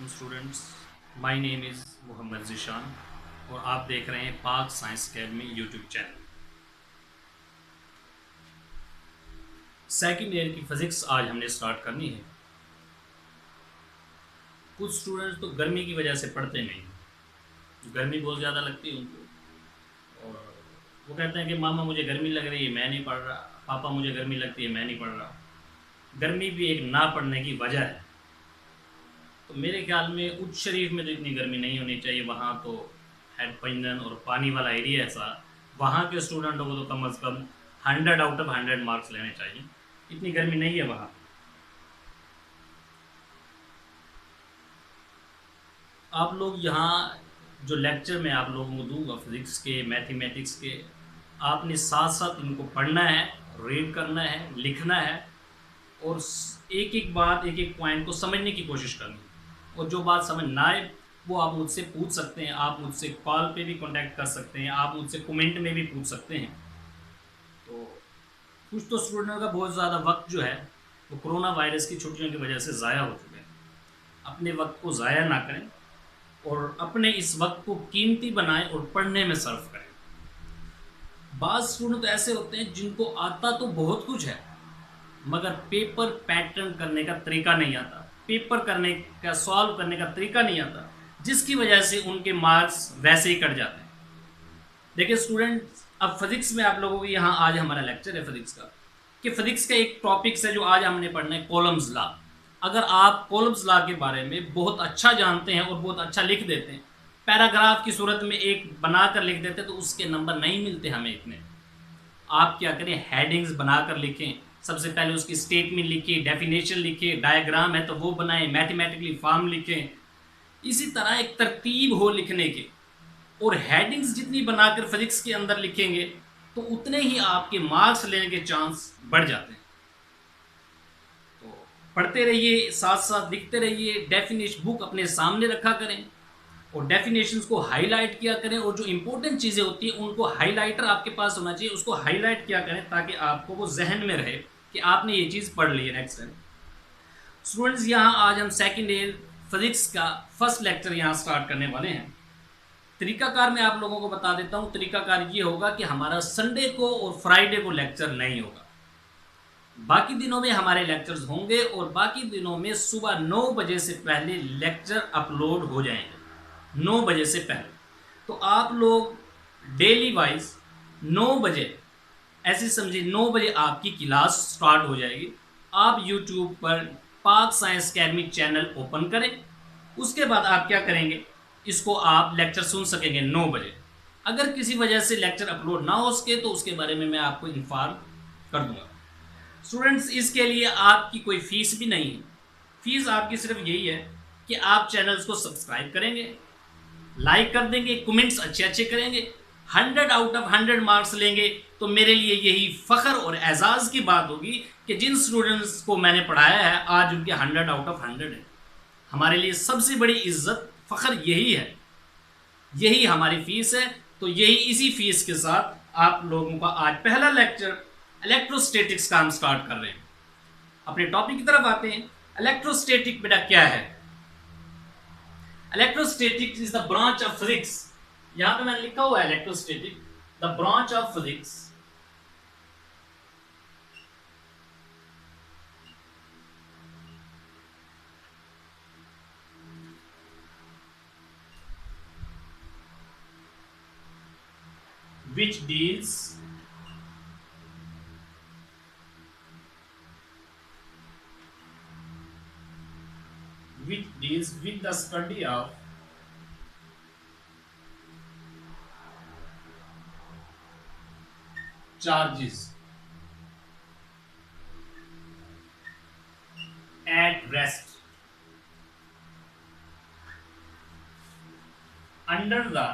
वालेकुम students. My name is Mohammad Zeeshan और आप देख रहे हैं Pak science academy YouTube channel. Second year की फ़िज़िक्स आज हमने स्टार्ट करनी है। कुछ स्टूडेंट्स तो गर्मी की वजह से पढ़ते नहीं, गर्मी बहुत ज़्यादा लगती है उनको और वो कहते हैं कि मामा मुझे गर्मी लग रही है, मैं नहीं पढ़ रहा, पापा मुझे गर्मी लगती है, मैं नहीं पढ़ रहा। गर्मी भी एक ना पढ़ने की वजह है। तो मेरे ख्याल में उच्च शरीफ में तो इतनी गर्मी नहीं होनी चाहिए, वहाँ तो हेड पंजन और पानी वाला एरिया ऐसा, वहाँ के स्टूडेंटों को तो कम अज़ कम 100 आउट ऑफ 100 मार्क्स लेने चाहिए। इतनी गर्मी नहीं है वहाँ। आप लोग यहाँ जो लेक्चर मैं आप लोगों को दूंगा फिज़िक्स के, मैथमेटिक्स के, आपने साथ साथ इनको पढ़ना है, रीड करना है, लिखना है और एक एक बात, एक एक पॉइंट को समझने की कोशिश करनी है। और जो बात समझ ना आए वो आप मुझसे पूछ सकते हैं, आप मुझसे कॉल पे भी कांटेक्ट कर सकते हैं, आप मुझसे कमेंट में भी पूछ सकते हैं। तो कुछ तो स्टूडेंटों का बहुत ज़्यादा वक्त जो है वो कोरोना वायरस की छुट्टियों की वजह से ज़ाया हो चुके हैं। अपने वक्त को ज़ाया ना करें और अपने इस वक्त को कीमती बनाएं और पढ़ने में सर्व करें। बाज़ स्टूडेंट तो ऐसे होते हैं जिनको आता तो बहुत कुछ है मगर पेपर पैटर्न करने का तरीका नहीं आता, पेपर करने का सॉल्व करने का तरीका नहीं आता, जिसकी वजह से उनके मार्क्स वैसे ही कट जाते हैं। देखिए स्टूडेंट्स, अब फिजिक्स में आप लोगों को यहाँ आज हमारा लेक्चर है फिजिक्स का, कि फिजिक्स का एक टॉपिक्स है जो आज हमने पढ़ना है, कॉलम्स लॉ। अगर आप कॉलम्स लॉ के बारे में बहुत अच्छा जानते हैं और बहुत अच्छा लिख देते हैं, पैराग्राफ की सूरत में एक बनाकर लिख देते हैं, तो उसके नंबर नहीं मिलते हमें इतने। आप क्या करें, हेडिंग्स बनाकर लिखें। सबसे पहले उसकी स्टेटमेंट लिखिए, डेफिनेशन लिखिए, डायग्राम है तो वो बनाएं, मैथमेटिकली फॉर्म लिखें। इसी तरह एक तरतीब हो लिखने की, और हेडिंग्स जितनी बनाकर फिजिक्स के अंदर लिखेंगे तो उतने ही आपके मार्क्स लेने के चांस बढ़ जाते हैं। तो पढ़ते रहिए, साथ साथ लिखते रहिए, डेफिनेशन बुक अपने सामने रखा करें और डेफिनेशंस को हाईलाइट किया करें, और जो इंपॉर्टेंट चीज़ें होती हैं उनको हाईलाइटर आपके पास होना चाहिए, उसको हाईलाइट किया करें ताकि आपको वो जहन में रहे कि आपने ये चीज़ पढ़ ली है नेक्स्ट टाइम। स्टूडेंट्स, यहाँ आज हम सेकेंड ईयर फिजिक्स का फर्स्ट लेक्चर यहाँ स्टार्ट करने वाले हैं। तरीकाकार मैं आप लोगों को बता देता हूँ। तरीकाकार ये होगा कि हमारा संडे को और फ्राइडे को लेक्चर नहीं होगा, बाकी दिनों में हमारे लेक्चर्स होंगे और बाकी दिनों में सुबह 9 बजे से पहले लेक्चर अपलोड हो जाएंगे। 9 बजे से पहले तो आप लोग डेली वाइज 9 बजे, ऐसे समझिए 9 बजे आपकी क्लास स्टार्ट हो जाएगी। आप यूट्यूब पर पाक साइंस अकेडमी चैनल ओपन करें, उसके बाद आप क्या करेंगे, इसको आप लेक्चर सुन सकेंगे 9 बजे। अगर किसी वजह से लेक्चर अपलोड ना हो सके तो उसके बारे में मैं आपको इन्फॉर्म कर दूंगा। स्टूडेंट्स, इसके लिए आपकी कोई फीस भी नहीं है। फीस आपकी सिर्फ यही है कि आप चैनल्स को सब्सक्राइब करेंगे, लाइक कर देंगे, कमेंट्स अच्छे अच्छे करेंगे, 100 आउट ऑफ 100 मार्क्स लेंगे तो मेरे लिए यही फ़ख्र और एजाज़ की बात होगी कि जिन स्टूडेंट्स को मैंने पढ़ाया है आज उनके 100 आउट ऑफ 100 है। हमारे लिए सबसे बड़ी इज्जत फ़ख्र यही है, यही हमारी फ़ीस है। तो यही इसी फीस के साथ आप लोगों का आज पहला लेक्चर इलेक्ट्रोस्टैटिक्स का हम स्टार्ट कर रहे हैं। अपने टॉपिक की तरफ आते हैं। इलेक्ट्रोस्टैटिक बेटा क्या है? Electrostatics is the branch of physics. यहां पे मैंने लिखा हुआ है electrostatic, the branch of physics which deals with the study of charges at rest under the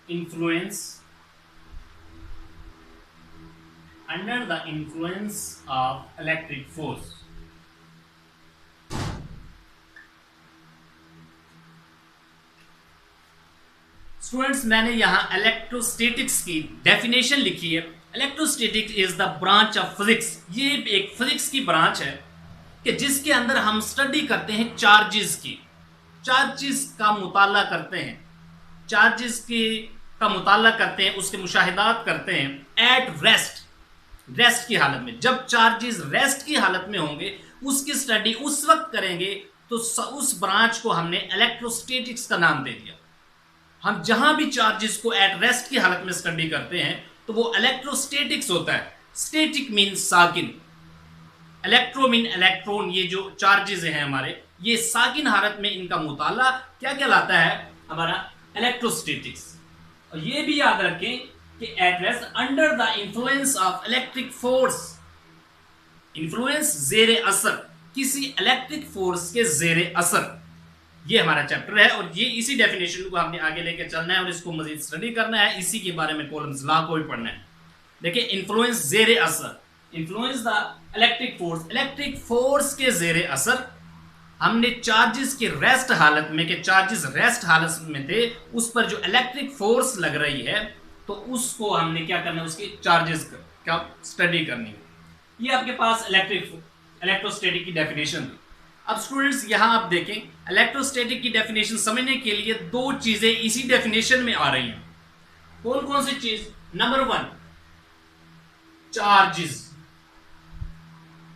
influence of electric force। Students, मैंने यहाँ इलेक्ट्रोस्टैटिक्स की डेफिनेशन लिखी है electrostatic is the branch of physics. ये एक फिजिक्स की ब्रांच है कि जिसके अंदर हम स्टडी करते हैं चार्जेस की, चार्जेस का मुताला करते हैं, चार्जेस की का मुताला करते हैं, उसके मुशाहिदात करते हैं एट रेस्ट, रेस्ट की हालत में। जब चार्जेस रेस्ट की हालत में होंगे उसकी स्टडी उस वक्त करेंगे, तो उस ब्रांच को हमने इलेक्ट्रोस्टैटिक्स का नाम दे दिया। हम जहां भी चार्जेस को एट रेस्ट की हालत में स्टडी करते हैं तो वो इलेक्ट्रोस्टैटिक्स होता है। स्टैटिक मीन साकिन, इलेक्ट्रो मीन इलेक्ट्रॉन। ये जो चार्जेस हैं हमारे, ये साकिन हालत में इनका मुताला क्या कहलाता है, हमारा इलेक्ट्रोस्टैटिक्स। और ये भी याद रखें कि at rest under the influence of electric force, influence जेर असर, किसी इलेक्ट्रिक फोर्स के जेर असर, ये हमारा चैप्टर है। और ये इसी डेफिनेशन को हमने आगे लेकर चलना है और इसको मजीद स्टडी करना है, इसी के बारे में कॉलम्स लॉ को भी पढ़ना है। देखिए इन्फ्लुएंस जेर असर, influence the electric force, electric force के जेर असर। हमने चार्जेस के रेस्ट हालत में, के चार्जेस रेस्ट हालत में थे, उस पर जो इलेक्ट्रिक फोर्स लग रही है तो उसको हमने क्या करना है, उसके चार्जेस का स्टडी करनी है। ये आपके पास इलेक्ट्रोस्टैटिक की डेफिनेशन थी। अब स्टूडेंट्स यहां आप देखें, इलेक्ट्रोस्टैटिक की डेफिनेशन समझने के लिए दो चीजें इसी डेफिनेशन में आ रही हैं। कौन कौन सी चीज? नंबर 1 चार्जेस,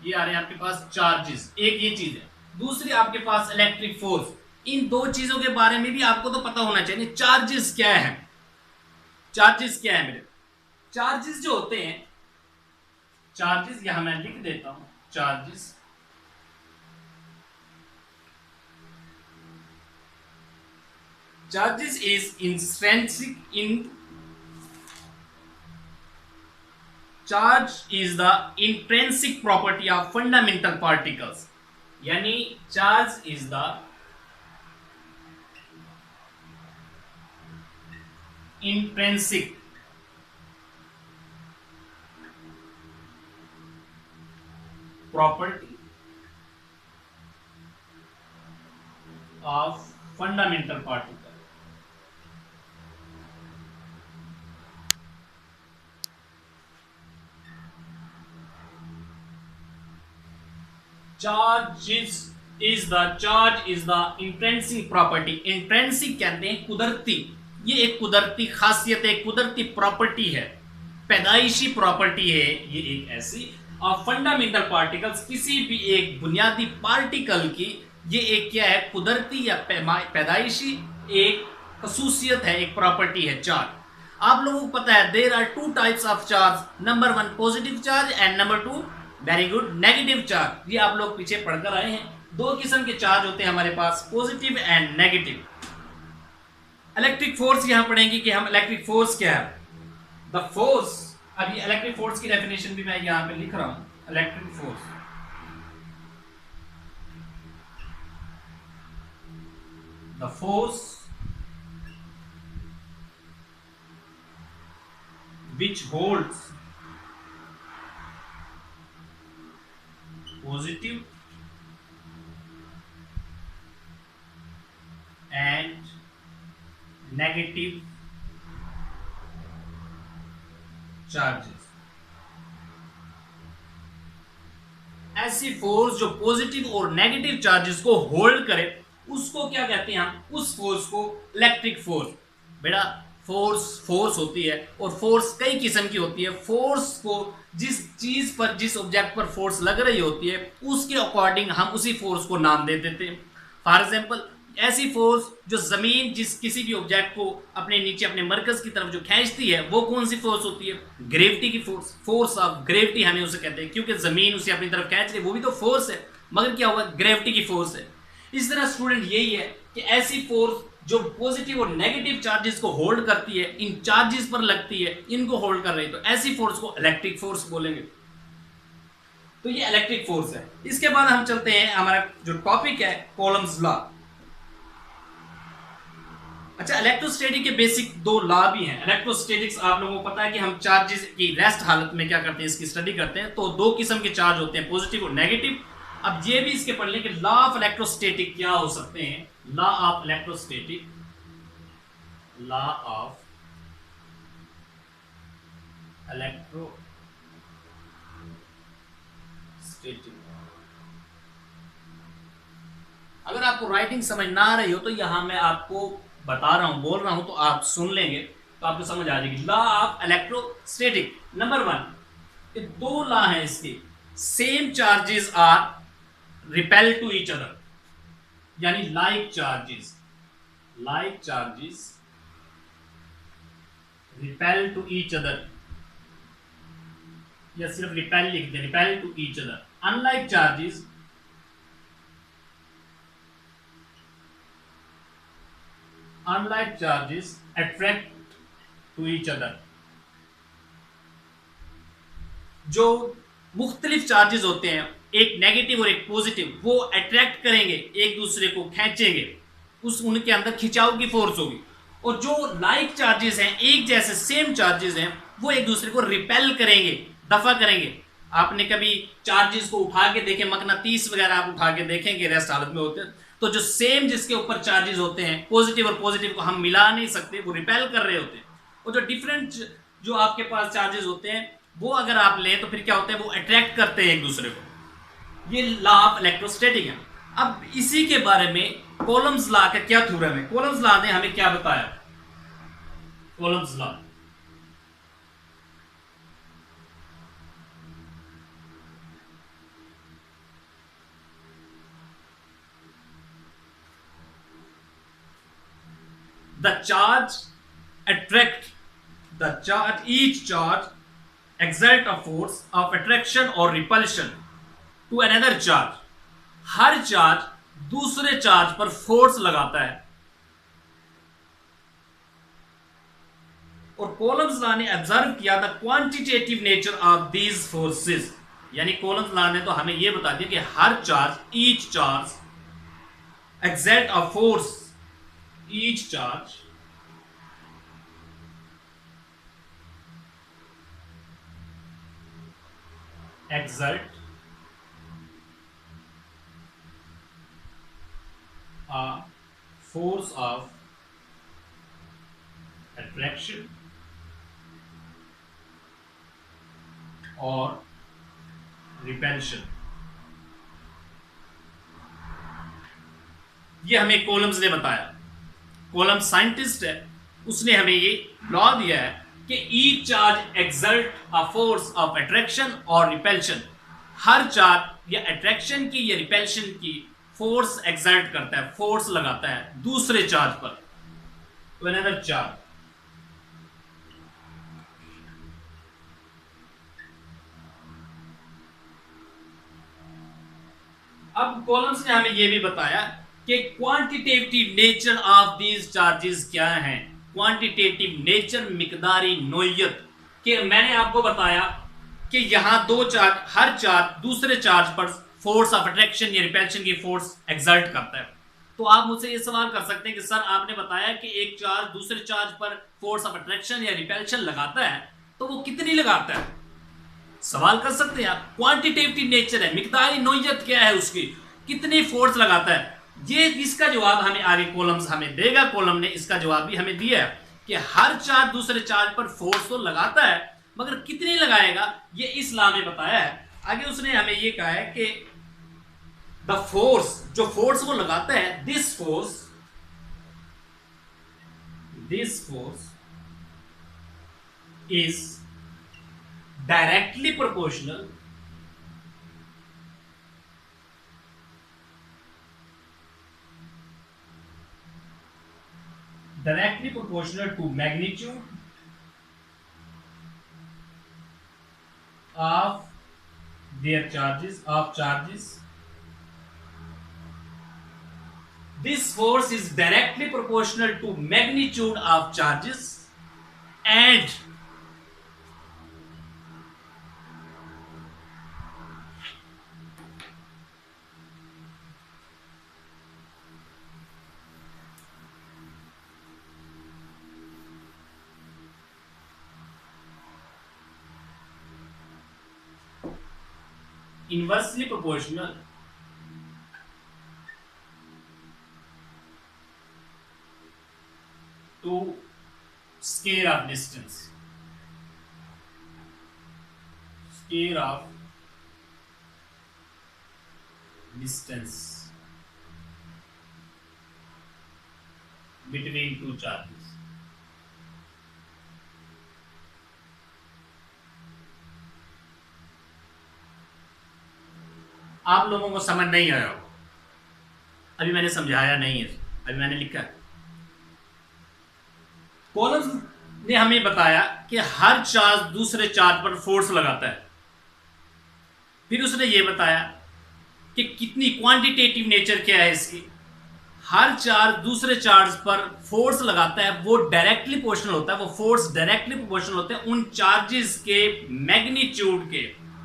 ये आ रहे हैं आपके पास चार्जेस, एक ये चीज है। दूसरी आपके पास इलेक्ट्रिक फोर्स। इन दो चीजों के बारे में भी आपको तो पता होना चाहिए। चार्जेस क्या है, चार्जेस क्या है मेरे? चार्जेस जो होते हैं, चार्जेस यहां मैं लिख देता हूं, charges charges is intrinsic in, charge is the intrinsic property of fundamental particles, यानी charge is the intrinsic property of fundamental particle. Charge is the intrinsic property. Intrinsic कहते हैं कुदरती, ये एक कुदरती खासियत है, कुदरती प्रॉपर्टी है, पैदाइशी प्रॉपर्टी है ये एक ऐसी। और फंडामेंटल पार्टिकल्स, किसी भी एक बुनियादी पार्टिकल की ये एक क्या है, कुदरती या पैदाइशी एक खसूसियत है, एक प्रॉपर्टी है चार्ज। आप लोगों को पता है there are 2 types of charge, number 1 positive charge and number 2 very good negative charge. ये आप लोग पीछे पढ़कर आए हैं। 2 किस्म के चार्ज होते हैं हमारे पास, positive and negative. Electric force यहां पढ़ेंगे कि हम इलेक्ट्रिक फोर्स क्या है, द फोर्स। अब ये इलेक्ट्रिक फोर्स की डेफिनेशन भी मैं यहां पे लिख रहा हूं, electric force, the force which holds positive and negative charges। ऐसी फोर्स जो पॉजिटिव और नेगेटिव चार्जेस को होल्ड करे उसको क्या कहते हैं हम, उस फोर्स को इलेक्ट्रिक फोर्स। बेटा फोर्स होती है और फोर्स कई किस्म की होती है। फोर्स को जिस चीज पर, जिस ऑब्जेक्ट पर फोर्स लग रही होती है उसके अकॉर्डिंग हम उसी फोर्स को नाम दे देते हैं। फॉर एग्जांपल ऐसी फोर्स जो जमीन जिस किसी भी ऑब्जेक्ट को अपने नीचे अपने मरकज की तरफ जो खींचती है वो कौन सी फोर्स होती है, ग्रेविटी की फोर्स, फोर्स ऑफ ग्रेविटी हमें उसे कहते हैं, क्योंकि जमीन उसे अपनी तरफ खींच रही है, वो भी तो फोर्स है, मगर क्या हुआ, ग्रेविटी की फोर्स है। इस तरह स्टूडेंट यही है कि ऐसी फोर्स जो पॉजिटिव और नेगेटिव चार्जेस को होल्ड करती है, इन चार्जेस पर लगती है, इनको होल्ड कर रही है, तो ऐसी फोर्स को इलेक्ट्रिक फोर्स बोलेंगे। तो ये इलेक्ट्रिक फोर्स है। इसके बाद हम चलते हैं, हमारा जो टॉपिक है कॉलम्स लॉ। अच्छा, इलेक्ट्रोस्टैटिक के बेसिक 2 लॉ भी हैं। इलेक्ट्रोस्टैटिक्स आप लोगों को पता है कि हम चार्जेस की रेस्ट हालत में क्या करते हैं, इसकी स्टडी करते हैं। तो 2 किस्म के चार्ज होते हैं, पॉजिटिव और नेगेटिव। अब ये भी इसके पढ़ लें कि लॉ ऑफ इलेक्ट्रोस्टैटिक क्या हो सकते हैं। Law of electrostatic, law of electrostatic. अगर आपको राइटिंग समझ ना आ रही हो तो यहां मैं आपको बता रहा हूं, बोल रहा हूं, तो आप सुन लेंगे तो आपको समझ आ जाएगी। Law of electrostatic number one, ये दो लॉ है इसके। Same charges are repel to each other, यानी like charges repel to each other, या सिर्फ रिपेल लिख दे, repel to each other. Unlike charges attract to each other. जो मुख्तलिफ चार्जेस होते हैं, एक नेगेटिव और एक पॉजिटिव, वो अट्रैक्ट करेंगे, एक दूसरे को खींचेंगे, उस उनके अंदर खिंचाव की फोर्स होगी। और जो लाइक चार्जेस हैं, एक जैसे सेम चार्जेस हैं, वो एक दूसरे को रिपेल करेंगे, दफा करेंगे। आपने कभी चार्जेस को उठा के देखे, मकनातीस वगैरह आप उठा के देखेंगे रेस्ट हालत में होते हैं, तो जो सेम जिसके ऊपर चार्जेस होते हैं, पॉजिटिव और पॉजिटिव को हम मिला नहीं सकते, वो रिपेल कर रहे होते हैं। और जो डिफरेंट जो आपके पास चार्जेस होते हैं, वो अगर आप लें तो फिर क्या होते हैं, वो अट्रैक्ट करते हैं एक दूसरे को। ये लॉ ऑफ इलेक्ट्रोस्टैटिक है। अब इसी के बारे में कॉलम्स लॉ का क्या थ्योरम है, कॉलम्स लॉ ने हमें क्या बताया। Columns law, the charge attract, each charge exert a force of attraction or repulsion to another charge। हर चार्ज दूसरे चार्ज पर फोर्स लगाता है। और कॉलम्स लॉ ने ऑब्जर्व किया the quantitative nature of these forces, यानी कॉलम्स लॉ ने तो हमें यह बता दिया कि हर charge, each charge exert a force, each charge exert a force of attraction और रिपेल्शन। ये हमें कॉलम्स ने बताया। कॉलम साइंटिस्ट है, उसने हमें ये लॉ दिया है कि each charge exert a force of attraction और रिपेल्शन। हर चार्ज या अट्रैक्शन की या रिपेल्शन की फोर्स एक्सर्ट करता है, फोर्स लगाता है दूसरे चार्ज पर, तो अनदर चार्ज। अब कॉलम्स ने हमें यह भी बताया कि quantitative nature of these charges क्या हैं। क्वांटिटेटिव नेचर, मिकदारी नोयत, कि मैंने आपको बताया कि यहां दो चार्ज, हर चार्ज दूसरे चार्ज पर फोर्स ऑफ अट्रैक्शन या रिपेल्शन की फोर्स एक्सर्ट करता है। तो आप मुझसे ये सवाल कर सकते हैं कि सर आपने बताया कि एक चार्ज दूसरे चार्ज पर फोर्स ऑफ अट्रैक्शन या रिपेल्शन लगाता है, तो वो कितनी लगाता है, सवाल कर सकते हैं आप। क्वांटिटेटिव नेचर है, मिकदारी नोयत क्या है उसकी, कितनी फोर्स लगाता है, ये इसका जवाब हमें आगे कॉलम्स हमें देगा। कॉलम ने इसका जवाब भी हमें दिया है कि हर चार्ज दूसरे चार्ज पर फोर्स तो लगाता है, मगर कितनी लगाएगा ये इस लॉ में बताया है। आगे उसने हमें ये कहा है कि द फोर्स, जो फोर्स वो लगाता है, this force is directly proportional to magnitude of their charges. This force is directly proportional to magnitude of charges and inversely proportional to square of distance। Square of distance between two charges. आप लोगों को समझ नहीं आया हो, अभी मैंने समझाया नहीं है, अभी मैंने लिखा है। कॉलम्स ने हमें बताया कि हर चार्ज दूसरे चार्ज पर फोर्स लगाता है। फिर उसने ये बताया कि कितनी क्वांटिटेटिव नेचर क्या है इसकी। हर चार्ज दूसरे चार्ज पर फोर्स लगाता है, वो डायरेक्टली प्रोपोर्शनल होता है, वो फोर्स डायरेक्टली प्रोपोर्शनल होते हैं उन चार्जेस के मैग्नीट्यूड के,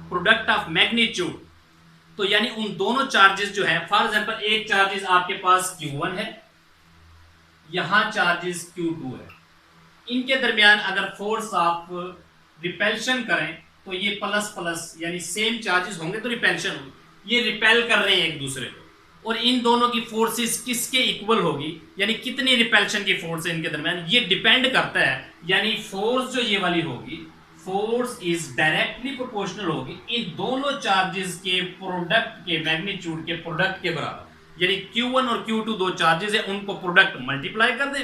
प्रोडक्ट ऑफ मैग्नीट्यूड। तो यानी उन दोनों चार्जेस जो है, फॉर एग्जांपल एक चार्जेस आपके पास Q1 है, यहां चार्जेस Q2 है, इनके दरमियान अगर फोर्स आप रिपेल्शन करें तो ये प्लस प्लस यानी सेम चार्जेस होंगे तो रिपेल्शन होगी, ये रिपेल कर रहे हैं एक दूसरे को। और इन दोनों की फोर्सेस किसके इक्वल होगी, यानी कितनी रिपेल्शन की फोर्स है इनके दरमियान, ये डिपेंड करता है। यानी फोर्स जो ये वाली होगी, फोर्स इज डायरेक्टली प्रोपोर्शनल होगी इन दोनों चार्जेस के प्रोडक्ट के मैग्नीट्यूड के प्रोडक्ट के बराबर। यानी Q1 और Q2 दो चार्जेस है, उनको प्रोडक्ट मल्टीप्लाई कर दे,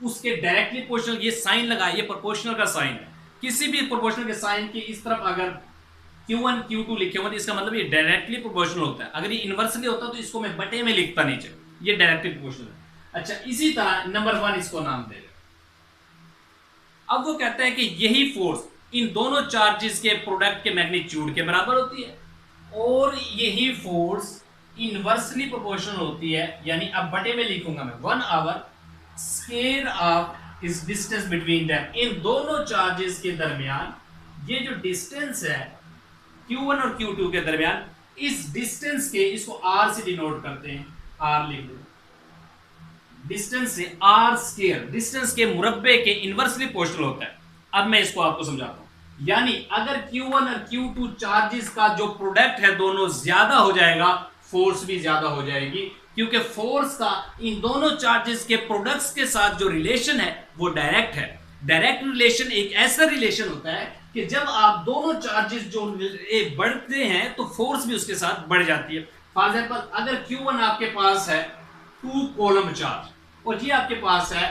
उसके डायरेक्टली प्रोपोर्शनल ये साइन लगा, ये प्रोपोर्शनल का साइन है। किसी भी प्रोपोर्शनल के साइन के इस तरफ अगर Q1 Q2 लिखे हो तो इसका मतलब ये डायरेक्टली प्रोपोर्शनल होता है। अगर ये इनवर्सली होता तो इसको मैं बटे में लिखता नीचे, ये डायरेक्टली प्रोपोर्शनल है। अच्छा, इसी तरह नंबर 1 इसको नाम दे। अब वो कहता है कि यही फोर्स इन दोनों चार्जेस के प्रोडक्ट के मैग्नीट्यूड के बराबर होती है, और यही फोर्स इनवर्सली प्रोपोर्शनल होती है। यानी अब बटे में लिखूंगा मैं 1/, स्केयर ऑफ इस डिस्टेंस बिटवीन देम, इन दोनों चार्जेस के दरमियान ये जो डिस्टेंस है Q1 और Q2 के दरमियान, इस डिस्टेंस के, इसको R से डिनोट करते हैं, R लिख दो, डिस्टेंस से R स्केयर, डिस्टेंस के मुरब्बे के इनवर्सली प्रोपोर्शनल होता है। अब मैं इसको आपको समझाता हूं। यानी अगर Q1 और Q2 चार्जेस का जो प्रोडक्ट है दोनों ज्यादा हो जाएगा, फोर्स भी ज्यादा हो जाएगी, क्योंकि फोर्स का इन दोनों चार्जेस के प्रोडक्ट्स के साथ जो रिलेशन है वो डायरेक्ट है। डायरेक्ट रिलेशन एक ऐसा रिलेशन होता है कि जब आप दोनों चार्जेस जो बढ़ते हैं तो फोर्स भी उसके साथ बढ़ जाती है। फॉर एग्जांपल अगर Q1 आपके पास है 2 कॉलम चार्ज और ये आपके पास है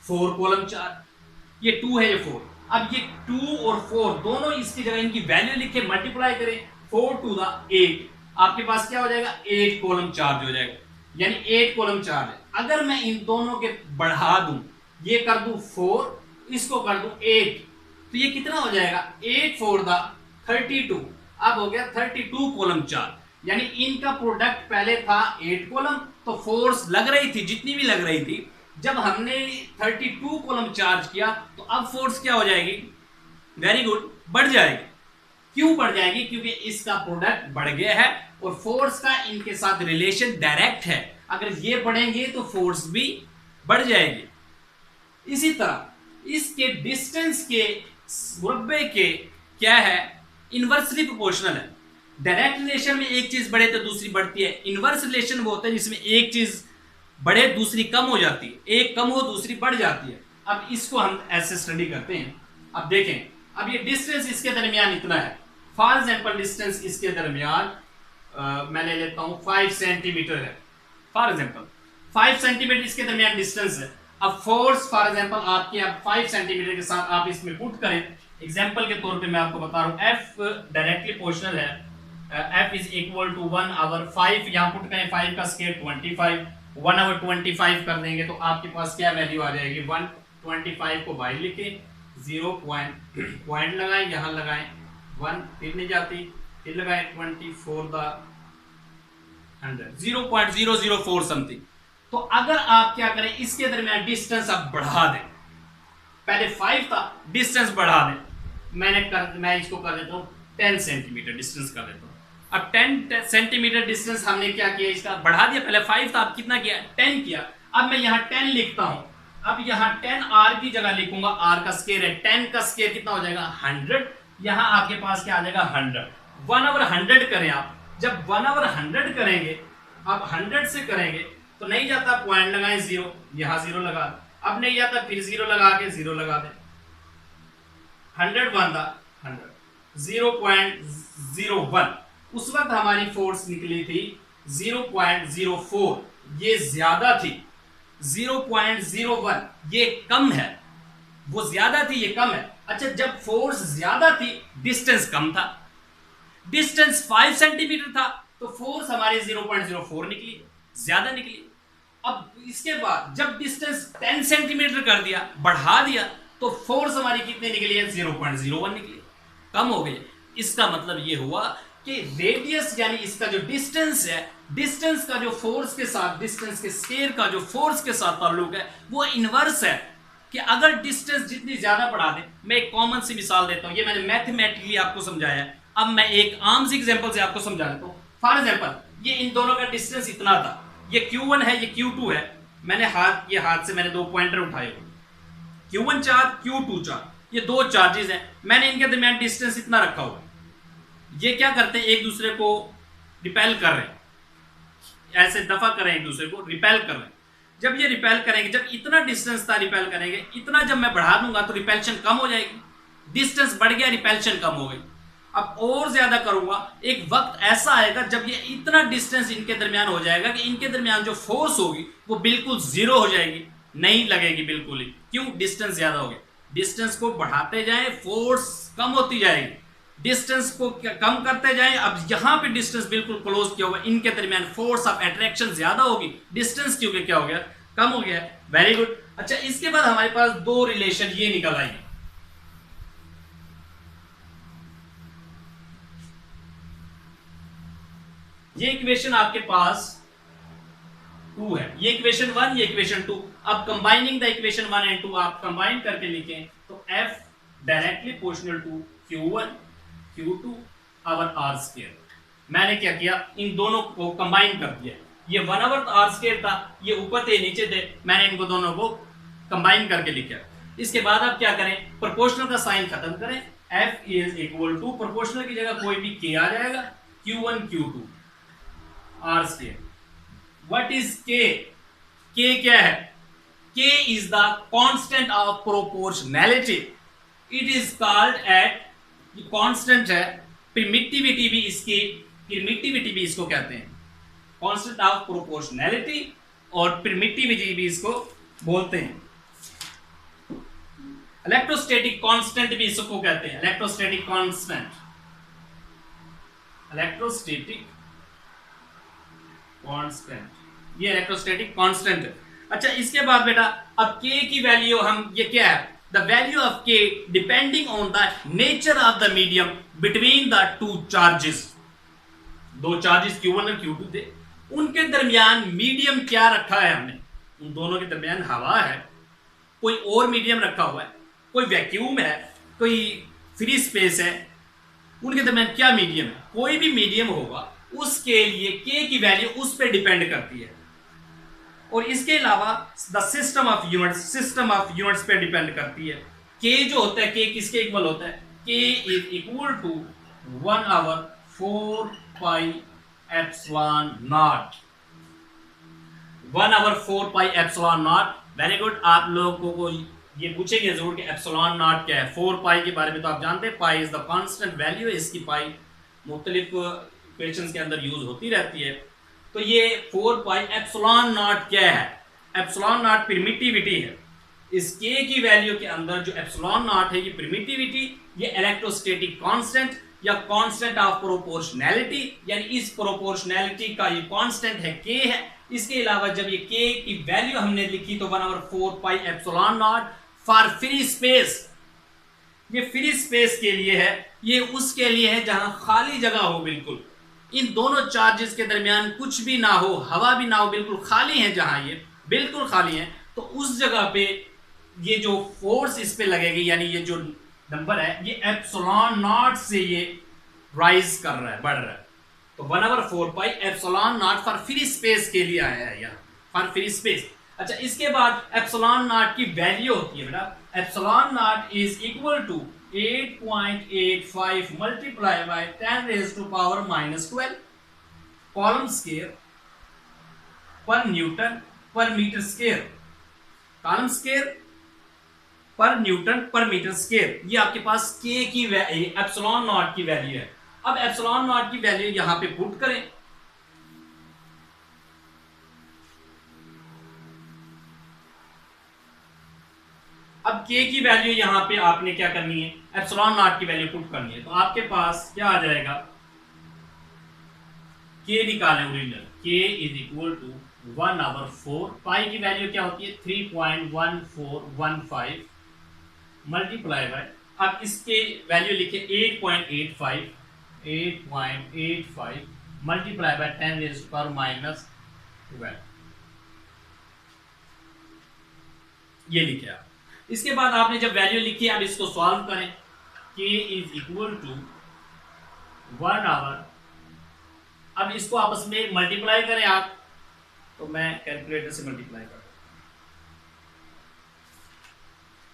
4 कॉलम चार्ज, ये 2 है ये 4, अब ये 2 और 4 दोनों इसकी जगह इनकी वैल्यू लिखे, मल्टीप्लाई करें, 4 to the 8, आपके पास क्या हो जाएगा, 8 कॉलम चार्ज हो जाएगा, यानी 8 कॉलम चार्ज है। अगर मैं इन दोनों के बढ़ा दूं, ये कर दूं 4, इसको कर दूं 8, तो ये कितना हो जाएगा, 8 4 the 32, अब हो गया 32 कॉलम चार्ज। यानी इनका प्रोडक्ट पहले था 8 कॉलम, तो फोर्स लग रही थी जितनी भी लग रही थी, जब हमने 32 कॉलम चार्ज किया तो अब फोर्स क्या हो जाएगी, वेरी गुड, बढ़ जाएगी। क्यों बढ़ जाएगी, क्योंकि इसका प्रोडक्ट बढ़ गया है और फोर्स का इनके साथ रिलेशन डायरेक्ट है। अगर ये बढ़ेंगे तो फोर्स भी बढ़ जाएगी। इसी तरह इसके डिस्टेंस के मुरब्बे के क्या है, इनवर्सली प्रोपोर्शनल है। डायरेक्ट रिलेशन में एक चीज बढ़े तो दूसरी बढ़ती है, इनवर्स रिलेशन वो होता है जिसमें एक चीज बढ़े दूसरी कम हो जाती है, एक कम हो दूसरी बढ़ जाती है। अब इसको हम ऐसे स्टडी करते हैं। अब देखें, अब ये डिस्टेंस इसके दरमियान इतना है, फॉर एग्जांपल डिस्टेंस इसके दरमियान मैं ले लेता हूं 5 सेंटीमीटर है, फॉर एग्जांपल 5 सेंटीमीटर इसके दरमियान डिस्टेंस है। अब फोर्स फॉर एग्जांपल आपके अब 5 सेंटीमीटर के साथ आप इसमें पुट करें, एग्जांपल के तौर पे मैं आपको बता रहा हूं, F डायरेक्टली प्रोपोर्शनल है, F इज इक्वल टू 1/5, यहां पुट करें 5 का स्क्वायर 25, 1/25 कर देंगे तो आपके पास क्या वैल्यू आ जाएगी, 125 को बाहर लिखें, 0 पॉइंट लगाएं, यहां लगाएं 1, फिर नहीं जाती, फिर लगाएं 24 the 100, 0.004 समथिंग। तो अगर आप क्या करें, इसके दरमियान डिस्टेंस आप बढ़ा दें, पहले 5 था, डिस्टेंस बढ़ा दें, मैं इसको कर देता हूं 10 सेंटीमीटर डिस्टेंस कर देता हूं। अब 10 सेंटीमीटर डिस्टेंस हमने क्या किया, इसका बढ़ा दिया, पहले 5 था, अब कितना किया, 10 किया। अब मैं यहाँ 10 लिखता हूं, अब यहाँ 10 R की जगह लिखूंगा, R का स्क्वायर है, 10 का स्क्वायर कितना हो जाएगा 100, यहाँ आपके पास क्या आ जाएगा 100, 1/100 करें आप, जब 1/100 करेंगे, अब 100 से करेंगे तो नहीं जाता, पॉइंट लगाएं 0, यहाँ 0 लगा, अब नहीं जाता, फिर 0 लगा के 0 लगा दे, 100 1 100, 0.01, उस वक्त हमारी फोर्स निकली थी 0.04, ये ज्यादा थी। 0.01 ये कम है, वो ज्यादा थी ये कम है। अच्छा, जब फोर्स ज्यादा थी डिस्टेंस कम था, डिस्टेंस 5 सेंटीमीटर था, तो फोर्स हमारी 0.04 निकली, ज्यादा निकली। अब इसके बाद जब डिस्टेंस 10 सेंटीमीटर कर दिया, बढ़ा दिया, तो फोर्स हमारी कितनी निकली है? 0.01 निकली, कम हो गई। इसका मतलब ये हुआ कि रेडियस यानी इसका जो डिस्टेंस है, डिस्टेंस का जो फोर्स के साथ, डिस्टेंस के स्क्वायर का जो फोर्स के साथ ताल्लुक है वो इनवर्स है। कि अगर डिस्टेंस जितनी ज्यादा बढ़ा दे, मैं एक कॉमन सी मिसाल देता हूं, ये मैंने मैथमेटिकली आपको समझाया है, अब मैं एक आम सी एग्जांपल से आपको समझा देता हूं। फॉर एग्जांपल, ये इन दोनों का डिस्टेंस इतना था, ये Q1 है, ये Q2 है। मैंने हाथ से मैंने दो पॉइंटर उठाए, Q1 चार्ज, Q2 चार्ज, ये दो चार्जेस हैं, मैंने इनके दरमियान डिस्टेंस इतना रखा हुआ। ये क्या करते हैं? एक दूसरे को रिपेल कर रहे हैं, ऐसे दफा कर रहे हैं, एक दूसरे को रिपेल कर रहे हैं। जब ये रिपेल करेंगे, जब इतना डिस्टेंस था रिपेल करेंगे, इतना जब मैं बढ़ा दूंगा तो रिपेल्शन कम हो जाएगी। डिस्टेंस बढ़ गया, रिपेल्शन कम हो गई। अब और ज्यादा करूंगा, एक वक्त ऐसा आएगा जब ये इतना डिस्टेंस इनके दरमियान हो जाएगा कि इनके दरमियान जो फोर्स होगी वो बिल्कुल जीरो हो जाएगी, नहीं लगेगी बिल्कुल ही। क्यों? डिस्टेंस ज्यादा हो गया। डिस्टेंस को बढ़ाते जाएं, फोर्स कम होती जाएगी, डिस्टेंस को कम करते जाएं। अब यहां पे डिस्टेंस बिल्कुल क्लोज किया हुआ, इनके दरमियान फोर्स ऑफ अट्रैक्शन ज्यादा होगी, डिस्टेंस क्योंकि क्या हो गया? कम हो गया। Very good. अच्छा, इसके बाद हमारे पास दो रिलेशन ये निकल आई, ये इक्वेशन आपके पास 2 है, ये इक्वेशन 1, ये इक्वेशन 2। अब कंबाइनिंग द इक्वेशन 1 एंड 2 आप कंबाइन करके लिखें तो F directly proportional to Q1 Q2 over r square. मैंने क्या किया? इन दोनों को कंबाइन कर दिया। ये 1 आवर आर स्क्वायर था, ये ऊपर थे नीचे थे, मैंने इनको दोनों को कंबाइन करके लिखा। इसके बाद आप क्या करें? प्रोपोर्शनल का साइन खत्म करें, F is equal to, proportional की जगह कोई भी K आ जाएगा, Q1 Q2 r square. What is K? K क्या है? K is the constant of proportionality. It is called at, ये constant है, permittivity भी इसकी, permittivity भी इसको कहते हैं, constant of proportionality, और permittivity भी इसको बोलते हैं। इलेक्ट्रोस्टैटिक कांस्टेंट भी इसको कहते हैं, इलेक्ट्रोस्टैटिक कांस्टेंट, इलेक्ट्रोस्टैटिक कांस्टेंट, ये इलेक्ट्रोस्टैटिक कांस्टेंट है। अच्छा, इसके बाद बेटा अब K की वैल्यू हम, ये क्या है? The value of K depending on the nature of the medium between the two charges. दो चार्जेस Q1 और Q2 थे, उनके दरमियान मीडियम क्या रखा है हमने? उन दोनों के दरमियान हवा है, कोई और मीडियम रखा हुआ है, कोई वैक्यूम है, कोई फ्री स्पेस है, उनके दरमियान क्या मीडियम है? कोई भी मीडियम होगा उसके लिए K की वैल्यू उस पर डिपेंड करती है। और इसके अलावा द सिस्टम ऑफ यूनिट्स पे डिपेंड करती है। K जो होता है, K किसके इक्वल होता है? K is equal to 1/4 pi epsilon naught, 1/4 pi epsilon naught. Very good. आप लोगों को ये पूछेंगे जरूर कि एप्सिलॉन नॉट क्या है। 4 पाई के बारे में तो आप जानते हैं, pi is the constant value है, इसकी पाई मुख्तलिफ इक्वेशंस के अंदर यूज होती रहती है। तो ये 4 पाई एप्सिलॉन नॉट क्या है? एप्सिलॉन नॉट परमिटिविटी है। इस K की वैल्यू के अंदर जो एप्सिलॉन नॉट है, ये परमिटिविटी, ये इलेक्ट्रोस्टैटिक कांस्टेंट या कांस्टेंट ऑफ प्रोपोर्शनैलिटी, यानी इस प्रोपोर्शनैलिटी का ये कांस्टेंट है, K है। इसके अलावा जब ये K की वैल्यू हमने लिखी तो 1/4 pi epsilon not for free space, ये फ्री स्पेस के लिए है, ये उसके लिए है जहां खाली जगह हो, बिल्कुल इन दोनों चार्जेस के दरमियान कुछ भी ना हो, हवा भी ना हो, बिल्कुल खाली है, जहां ये बिल्कुल खाली है, तो उस जगह पे ये जो फोर्स इस पे लगेगी, यानी ये जो नंबर है ये एप्सिलॉन नॉट से ये राइज कर रहा है, बढ़ रहा है। तो 1/4 pi epsilon not for free space के लिए आया है, यहाँ फॉर फ्री स्पेस। अच्छा, इसके बाद एप्सिलॉन नॉट की वैल्यू होती है बेटा, epsilon naught is equal to 8.85 multiplied by 10 raised to power minus 12 column square per Newton per meter square, column square पर न्यूटन पर मीटर स्क्वायर। ये आपके पास के की एप्सिलॉन नॉट की वैल्यू है। अब एप्सिलॉन नॉट की वैल्यू यहां पे पुट करें। अब के की वैल्यू यहां पे आपने क्या करनी है, एप्सिलॉन नॉट की वैल्यू पुट करनी है। तो आपके पास क्या आ जाएगा, के निकालें ओरिजिनल, के इज इक्वल टू 1/4, पाई की वैल्यू क्या होती है 3.1415 मल्टीप्लाई बाय, अब इसके वैल्यू लिखे 8.85 मल्टीप्लाई बाय 10⁻⁻12, ये लिखे आप। इसके बाद आपने जब वैल्यू लिखी, अब इसको सॉल्व करें। k इज इक्वल टू 1/, अब इसको आपस में मल्टीप्लाई करें आप, तो मैं कैलकुलेटर से मल्टीप्लाई कर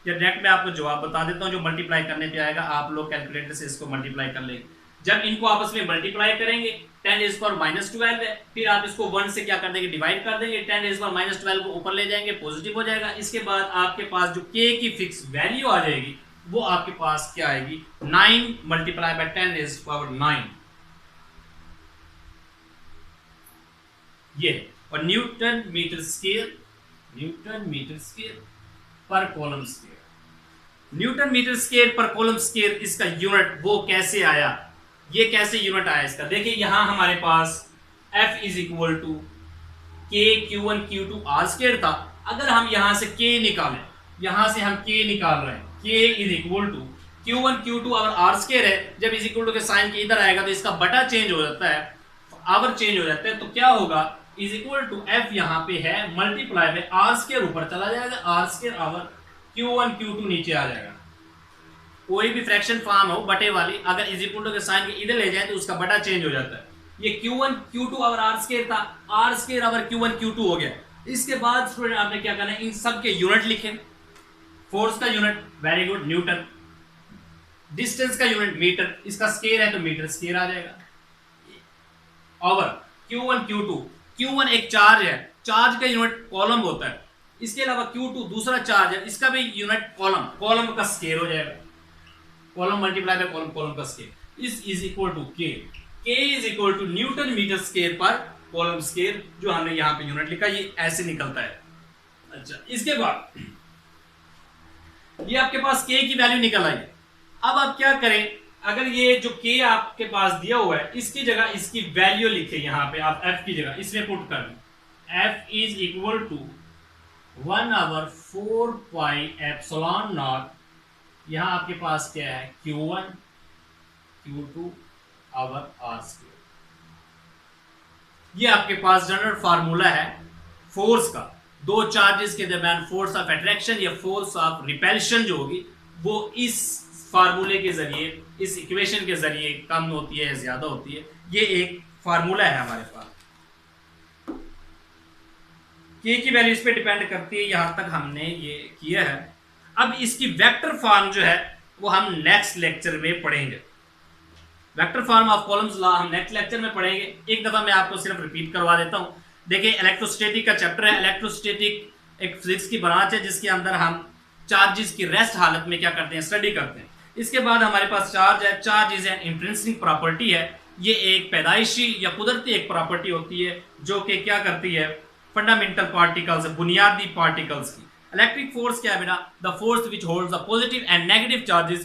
या डायरेक्ट मैं आपको जवाब बता देता हूं जो मल्टीप्लाई करने पे आएगा, आप लोग कैलकुलेटर से इसको मल्टीप्लाई कर लेंगे। जब इनको आपस में मल्टीप्लाई करेंगे 10⁻⁻12 है, फिर आप इसको 1 से क्या कर देंगे, डिवाइड कर देंगे, 10⁻⁻12 को ऊपर ले जाएंगे, पॉजिटिव हो जाएगा। इसके बाद आपके पास जो k की फिक्स वैल्यू आ जाएगी वो आपके पास क्या आएगी, 9 मल्टीप्लाई बाय 10⁻9, ये। और न्यूटन मीटर स्क्वायर पर coulomb square, newton metre square पर कॉलम स्क्वायर, इसका यूनिट वो कैसे आया, ये कैसे यूनिट आया इसका, देखिए यहां हमारे पास F इज इक्वल टू के Q1 Q2 R स्क्वायर था। अगर हम यहां से K निकालें, यहां से हम K निकाल रहे हैं, K is equal to Q1 Q2 और R स्क्वायर है, जब इज इक्वल टू के साइन के इधर आएगा तो इसका बटा चेंज हो जाता है, आवर चेंज हो जाता है, तो क्या होगा, इज इक्वल टू F यहाँ पे है मल्टीप्लाई बाय R स्क्वायर ऊपर चला जाएगा, R square our Q1 Q2 नीचे आ जाएगा। कोई भी फ्रैक्शन फॉर्म हो बटे वाली, अगर इज इक्वल टू के साइन के इधर ले जाए तो उसका बटा चेंज हो जाता है। ये Q1 Q2 और R स्क्वायर था, R स्क्वायर और Q1 Q2 हो गया। इसके बाद स्टूडेंट आपने क्या करना है, इन सब के यूनिट लिखें। फोर्स का unit very good Newton, distance का यूनिट मीटर, इसका स्क्वायर है तो मीटर स्क्वायर आ जाएगा, और Q1 Q2, Q1 एक चार्ज है, चार्ज का यूनिट कॉलम होता है, इसके अलावा Q2 दूसरा चार्ज है, इसका भी यूनिट कॉलम, कॉलम का स्क्वायर हो जाएगा, coulomb multiply by coulomb, coulomb का स्क्वायर। इस is equal to K, K is equal to newton metre square पर कॉलम स्क्वायर, जो हमने यहाँ पे यूनिट लिखा, ये ऐसे निकलता है। अच्छा, इसके बाद ये आपके पास K की वैल्यू निकल आई। अब आप क्या करें, अगर ये जो K आपके पास दिया हुआ है, इसकी जगह इसकी वैल्यू लिखे, यहाँ पे आप F की जगह इसमें पुट कर दें, F is equal to 1/4 pi epsilon naught, यहाँ आपके पास क्या है Q1 Q2 our R square. ये आपके पास जनरल फार्मूला है फोर्स का, दो चार्जेस के दरमियान फोर्स ऑफ अट्रैक्शन या फोर्स ऑफ रिपल्शन जो होगी वो इस फार्मूले के जरिए, इस इक्वेशन के जरिए कम होती है या ज्यादा होती है। ये एक फार्मूला है हमारे पास, K की वैल्यू इस पे डिपेंड करती है, यहां तक हमने ये किया है। अब इसकी वेक्टर फॉर्म जो है वो हम नेक्स्ट लेक्चर में पढ़ेंगे, vector form of columns law हम नेक्स्ट लेक्चर में पढ़ेंगे। एक दफा मैं आपको सिर्फ रिपीट करवा देता हूं। देखिए इलेक्ट्रोस्टैटिक का चैप्टर है, इलेक्ट्रोस्टैटिक एक फिजिक्स की ब्रांच है जिसके अंदर हम चार्जेस की रेस्ट हालत में क्या करते हैं, स्टडी करते हैं। इसके बाद हमारे पास चार्ज है, charge is an intrinsic property है, ये एक पैदाइशी या कुदरती एक प्रॉपर्टी होती है जो कि क्या करती है, फंडामेंटल पार्टिकल्स, बुनियादी पार्टिकल्स की। इलेक्ट्रिक फोर्स क्या है बेटा, the force which holds the positive and negative charges